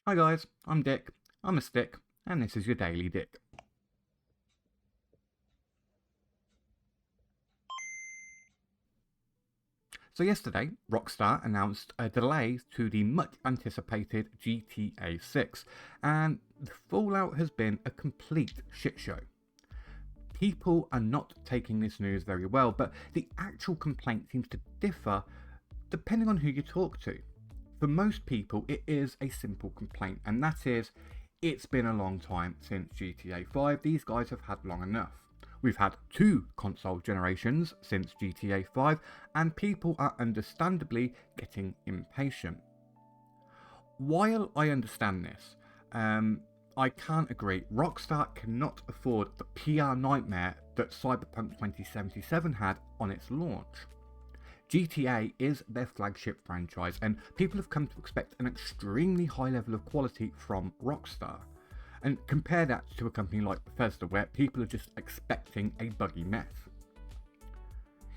Hi guys, I'm Dick, I'm a stick, and this is your Daily Dick. So yesterday, Rockstar announced a delay to the much anticipated GTA 6, and the fallout has been a complete shit show. People are not taking this news very well, but the actual complaint seems to differ depending on who you talk to. For most people, it is a simple complaint, and that is, it's been a long time since GTA 5. These guys have had long enough. We've had 2 console generations since GTA 5, and people are understandably getting impatient. While I understand this, I can't agree. Rockstar cannot afford the PR nightmare that Cyberpunk 2077 had on its launch. GTA is their flagship franchise, and people have come to expect an extremely high level of quality from Rockstar. And compare that to a company like Bethesda, where people are just expecting a buggy mess.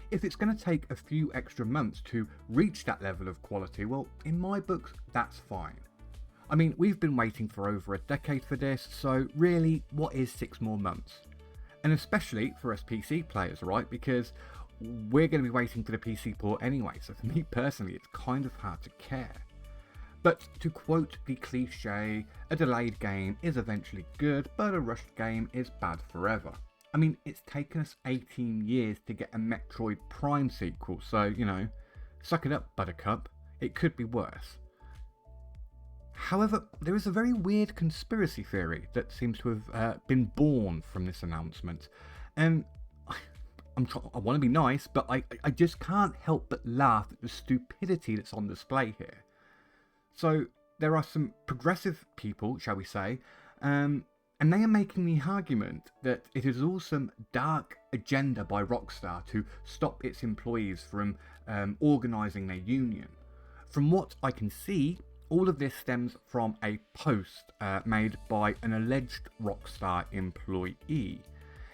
If it's going to take a few extra months to reach that level of quality, well, in my books, that's fine. I mean, we've been waiting for over a decade for this, so really, what is 6 more months? And especially for us PC players, right? Because we're going to be waiting for the PC port anyway, so for me personally, it's kind of hard to care. But to quote the cliche, a delayed game is eventually good, but a rushed game is bad forever. I mean, it's taken us 18 years to get a Metroid Prime sequel, so, you know, suck it up, Buttercup. It could be worse. However, there is a very weird conspiracy theory that seems to have been born from this announcement. And I want to be nice, but I just can't help but laugh at the stupidity that's on display here. So there are some progressive people, shall we say, and they are making the argument that it is all some dark agenda by Rockstar to stop its employees from organising their union. From what I can see, all of this stems from a post made by an alleged Rockstar employee.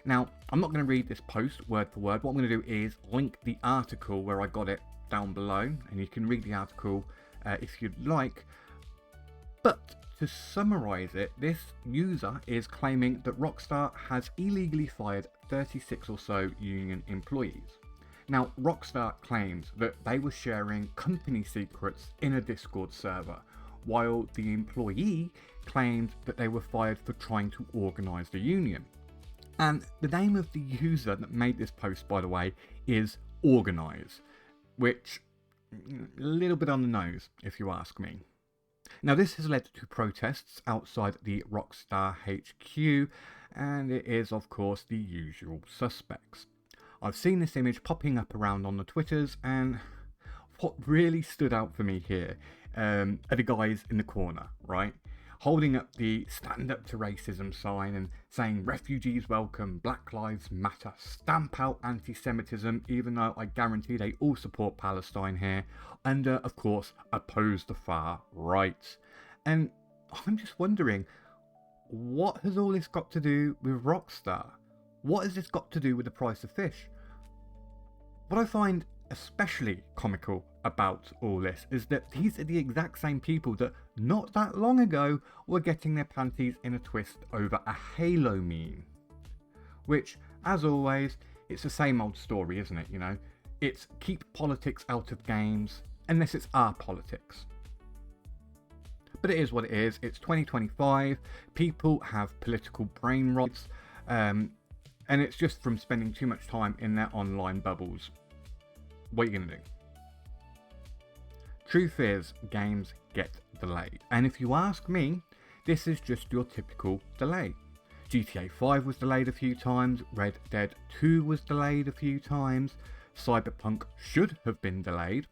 Now, I'm not going to read this post word for word. What I'm going to do is link the article where I got it down below, and you can read the article if you'd like. But to summarise it, this user is claiming that Rockstar has illegally fired 36 or so union employees. Now, Rockstar claims that they were sharing company secrets in a Discord server, while the employee claimed that they were fired for trying to organise the union. And the name of the user that made this post, by the way, is Organise, which a little bit on the nose, if you ask me. Now, this has led to protests outside the Rockstar HQ, and it is, of course, the usual suspects. I've seen this image popping up around on the Twitters, and what really stood out for me here are the guys in the corner, right? Holding up the Stand Up to Racism sign and saying refugees welcome, Black Lives Matter, stamp out anti-Semitism, even though I guarantee they all support Palestine here, and of course oppose the far right. And I'm just wondering, what has all this got to do with Rockstar? What has this got to do with the price of fish? What I find especially comical about all this is that these are the exact same people that not that long ago were getting their panties in a twist over a Halo meme. Which, as always, it's the same old story, isn't it, you know? It's keep politics out of games, unless it's our politics. But it is what it is. It's 2025, people have political brain rots, and it's just from spending too much time in their online bubbles. What are you going to do? Truth is, games get delayed. And if you ask me, this is just your typical delay. GTA 5 was delayed a few times, Red Dead 2 was delayed a few times, Cyberpunk should have been delayed.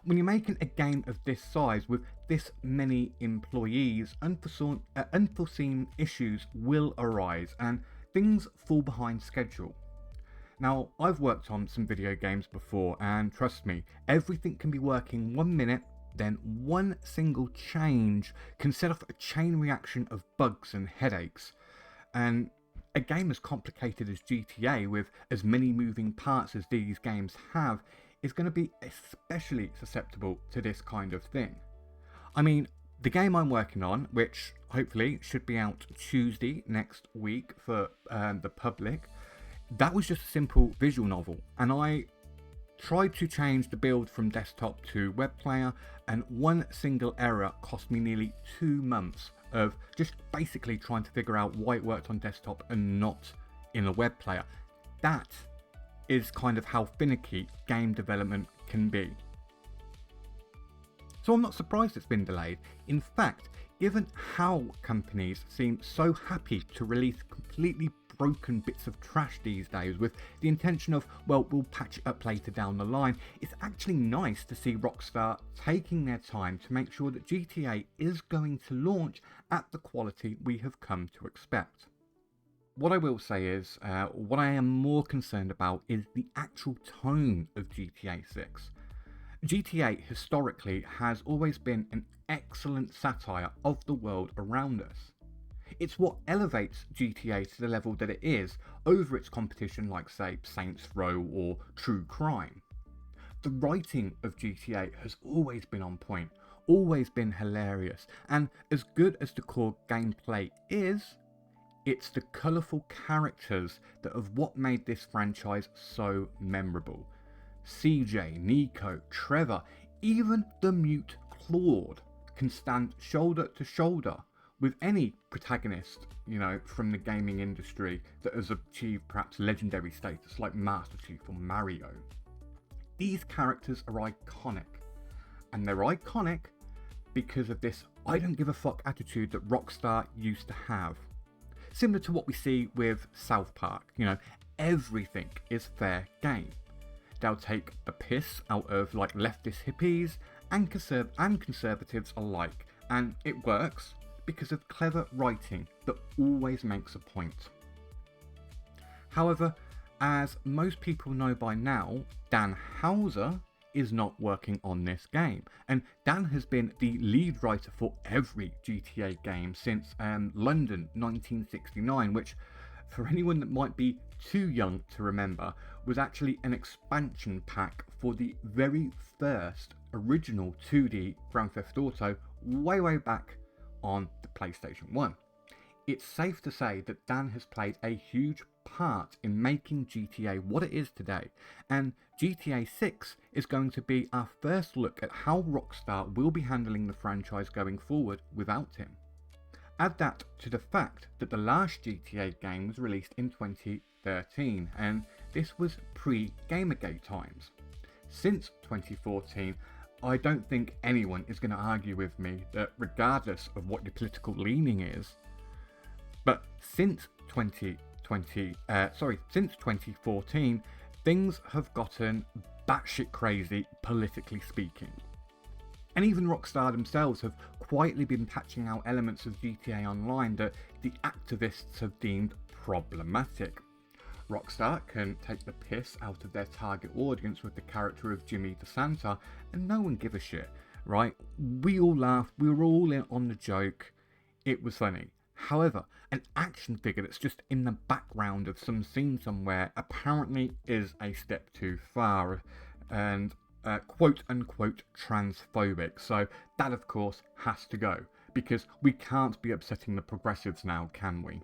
When you're making a game of this size with this many employees, unforeseen issues will arise and things fall behind schedule. Now, I've worked on some video games before, and trust me, everything can be working 1 minute, then one single change can set off a chain reaction of bugs and headaches. And a game as complicated as GTA, with as many moving parts as these games have, is going to be especially susceptible to this kind of thing. I mean, The game I'm working on, which hopefully should be out Tuesday next week for the public, that was just a simple visual novel, and I tried to change the build from desktop to web player, and one single error cost me nearly 2 months of just basically trying to figure out why it worked on desktop and not in a web player. That is kind of how finicky game development can be. So I'm not surprised it's been delayed. In fact, given how companies seem so happy to release completely broken bits of trash these days with the intention of, well, we'll patch it up later down the line, it's actually nice to see Rockstar taking their time to make sure that GTA is going to launch at the quality we have come to expect. What I will say is, what I am more concerned about is the actual tone of GTA 6. GTA historically has always been an excellent satire of the world around us. It's what elevates GTA to the level that it is over its competition like, say, Saints Row or True Crime. The writing of GTA has always been on point, always been hilarious, and as good as the core gameplay is, it's the colourful characters that have what made this franchise so memorable. CJ, Nico, Trevor, even the mute Claude can stand shoulder to shoulder with any protagonist, from the gaming industry that has achieved perhaps legendary status like Master Chief or Mario. These characters are iconic, and they're iconic because of this I don't give a fuck attitude that Rockstar used to have. Similar to what we see with South Park, everything is fair game. They'll take the piss out of like leftist hippies and conservatives alike, and it works because of clever writing that always makes a point. However, as most people know by now, Dan Houser is not working on this game, and Dan has been the lead writer for every GTA game since London 1969, which, for anyone that might be too young to remember, was actually an expansion pack for the very first original 2D Grand Theft Auto way back on the PlayStation 1. It's safe to say that Dan has played a huge part in making GTA what it is today, and GTA 6 is going to be our first look at how Rockstar will be handling the franchise going forward without him. Add that to the fact that the last GTA game was released in 2013, and this was pre-Gamergate times. Since 2014, I don't think anyone is going to argue with me that regardless of what your political leaning is, but since 2014, things have gotten batshit crazy, politically speaking. And even Rockstar themselves have quietly been patching out elements of GTA Online that the activists have deemed problematic. Rockstar can take the piss out of their target audience with the character of Jimmy DeSanta, and no one give a shit, right? We all laughed, we were all in on the joke, it was funny. However, an action figure that's just in the background of some scene somewhere apparently is a step too far, and quote unquote transphobic, so that of course has to go, because we can't be upsetting the progressives now, can we?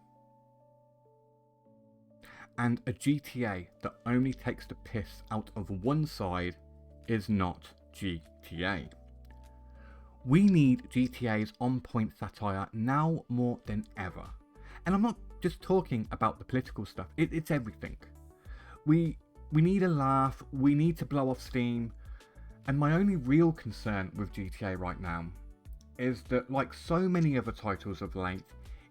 And a GTA that only takes the piss out of one side is not GTA. We need GTA's on-point satire now more than ever. And I'm not just talking about the political stuff, it's everything. We need a laugh, we need to blow off steam, and my only real concern with GTA right now is that, like so many other titles of late,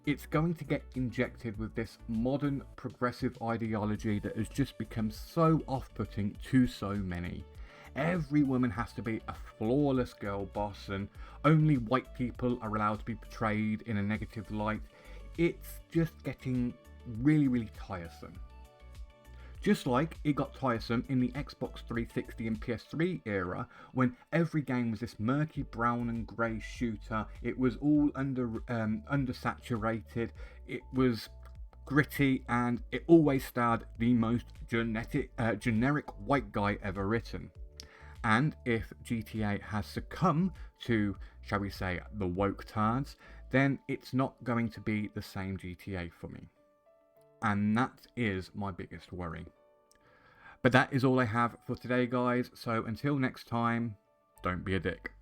it's going to get injected with this modern progressive ideology that has just become so off-putting to so many. Every woman has to be a flawless girl boss, and only white people are allowed to be portrayed in a negative light. It's just getting really tiresome. Just like it got tiresome in the Xbox 360 and PS3 era, when every game was this murky brown and grey shooter. It was all undersaturated, it was gritty, and it always starred the most generic white guy ever written. And if GTA has succumbed to, shall we say, the woke tards, then it's not going to be the same GTA for me. And that is my biggest worry. But that is all I have for today, guys. So until next time, don't be a dick.